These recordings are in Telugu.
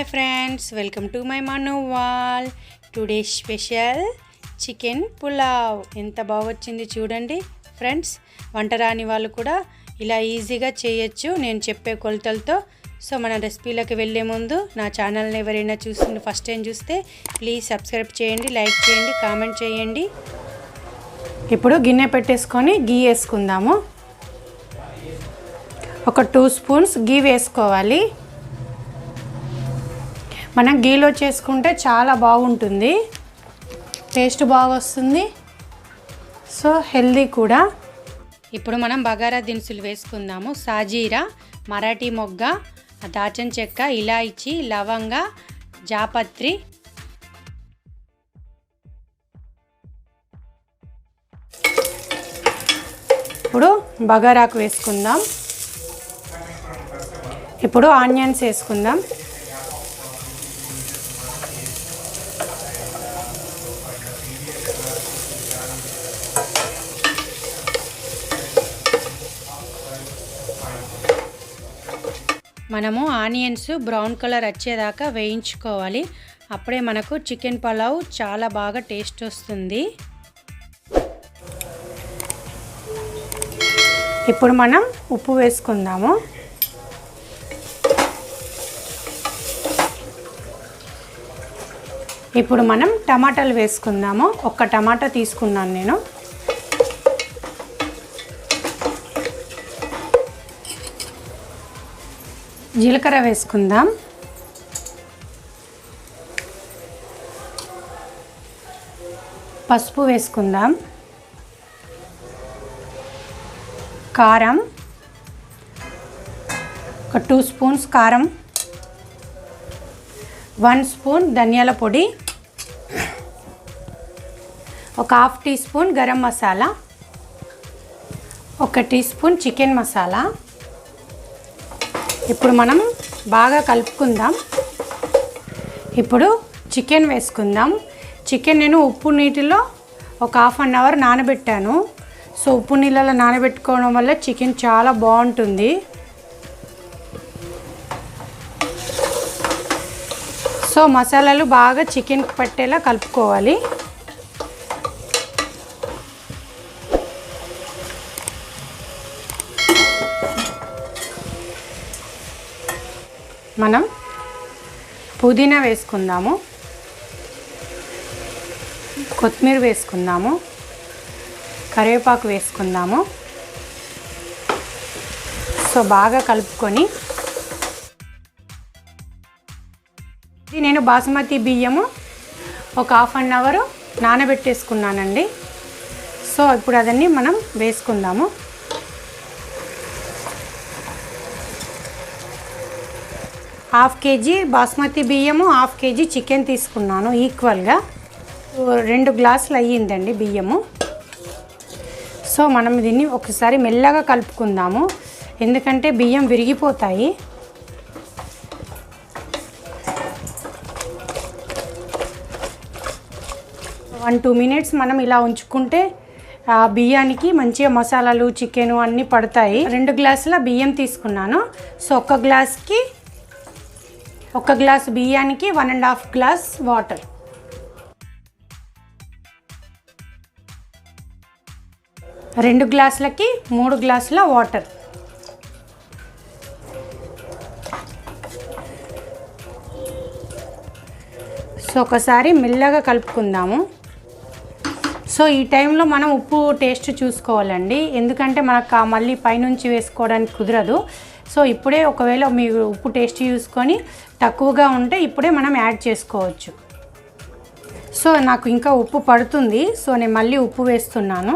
Hi friends, welcome to my Manu wall. Today special chicken pulao. ఎంత బాగొచ్చింది చూడండి ఫ్రెండ్స్. వంట రాని వాళ్ళు కూడా ఇలా ఈజీగా చేయొచ్చు నేను చెప్పే కొలతలతో. సో మన రెసిపీలోకి వెళ్ళే ముందు నా ఛానల్ని ఎవరైనా ఫస్ట్ టైం చూస్తే ప్లీజ్ సబ్స్క్రైబ్ చేయండి, లైక్ చేయండి, కామెంట్ చేయండి. ఇప్పుడు గిన్నె పెట్టేసుకొని గీ వేసుకుందాము. ఒక 2 స్పూన్స్ గీ వేసుకోవాలి. మనం గీలో చేసుకుంటే చాలా బాగుంటుంది, టేస్ట్ బాగా వస్తుంది, సో హెల్దీ కూడా. ఇప్పుడు మనం బగారా దినుసులు వేసుకుందాము. సాజీరా, మరాఠీ మొగ్గ, దాల్చిన చెక్క, ఇలాయచీ, లవంగ, జాపత్రి. ఇప్పుడు బగారాకు వేసుకుందాం. ఇప్పుడు ఆనియన్స్ వేసుకుందాం. మనము ఆనియన్స్ బ్రౌన్ కలర్ వచ్చేదాకా వేయించుకోవాలి. అప్పుడే మనకు చికెన్ పులావ్ చాలా బాగా టేస్ట్ వస్తుంది. ఇప్పుడు మనం ఉప్పు వేసుకుందాము. ఇప్పుడు మనం టమాటాలు వేసుకుందాము. ఒక టమాటా తీసుకున్నాను నేను. జీలకర్ర వేసుకుందాం. పసుపు వేసుకుందాం. కారం ఒక 2 స్పూన్స్ కారం, 1 స్పూన్ ధనియాల పొడి, ఒక 1/2 teaspoon garam masala, 1 teaspoon chicken masala. ఇప్పుడు మనం బాగా కలుపుకుందాం. ఇప్పుడు చికెన్ వేసుకుందాం. చికెన్ నేను ఉప్పు నీటిలో ఒక 1/2 అవర్ నానబెట్టాను. సో ఉప్పు నీళ్ళలో నానబెట్టుకోవడం వల్ల చికెన్ చాలా బాగుంటుంది. సో మసాలాలు బాగా చికెన్కి పట్టేలా కలుపుకోవాలి. మనం పుదీనా వేసుకుందాము, కొత్తిమీర వేసుకుందాము, కరివేపాకు వేసుకుందాము. సో బాగా కలుపుకొని, ఇది నేను బాస్మతి బియ్యము ఒక 1/2 అవర్ నానబెట్టేసుకున్నానండి. సో ఇప్పుడు అదన్నీ మనం వేసుకుందాము. హాఫ్ కేజీ బాస్మతి బియ్యము, 1/2 కేజీ చికెన్ తీసుకున్నాను ఈక్వల్గా. 2 గ్లాసులు అయ్యిందండి బియ్యము. సో మనం దీన్ని ఒకసారి మెల్లగా కలుపుకుందాము, ఎందుకంటే బియ్యం విరిగిపోతాయి. వన్ 2 మినిట్స్ మనం ఇలా ఉంచుకుంటే ఆ బియ్యానికి మంచిగా మసాలాలు, చికెను అన్నీ పడతాయి. 2 గ్లాసుల బియ్యం తీసుకున్నాను. సో ఒక గ్లాసు బియ్యానికి 1.5 గ్లాస్ వాటర్. రెండు గ్లాసులకి 3 గ్లాసుల వాటర్. సో ఒకసారి మెల్లగా కలుపుకుందాము. సో ఈ టైంలో మనం ఉప్పు టేస్ట్ చూసుకోవాలండి, ఎందుకంటే మనకు మళ్ళీ పైనుంచి వేసుకోవడానికి కుదరదు. సో ఇప్పుడే ఒకవేళ మీరు ఉప్పు టేస్ట్ చూసుకొని తక్కువగా ఉంటే ఇప్పుడే మనం యాడ్ చేసుకోవచ్చు. సో నాకు ఇంకా ఉప్పు పడుతుంది, సో నేను మళ్ళీ ఉప్పు వేస్తున్నాను.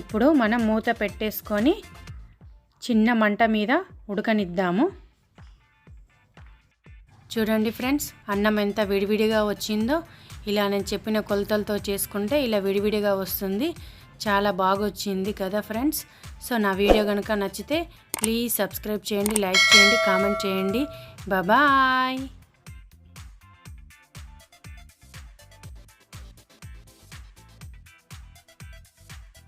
ఇప్పుడు మనం మూత పెట్టేసుకొని చిన్న మంట మీద ఉడకనిద్దాము. చూడండి ఫ్రెండ్స్, అన్నం ఎంత విడివిడిగా వచ్చిందో. ఇలా నేను చెప్పిన కొలతలతో చేసుకుంటే ఇలా విడివిడిగా వస్తుంది. చాలా బాగా వచ్చింది కదా ఫ్రెండ్స్. సో నా వీడియో కనుక నచ్చితే ప్లీజ్ సబ్స్క్రైబ్ చేయండి, లైక్ చేయండి, కామెంట్ చేయండి. బాయ్.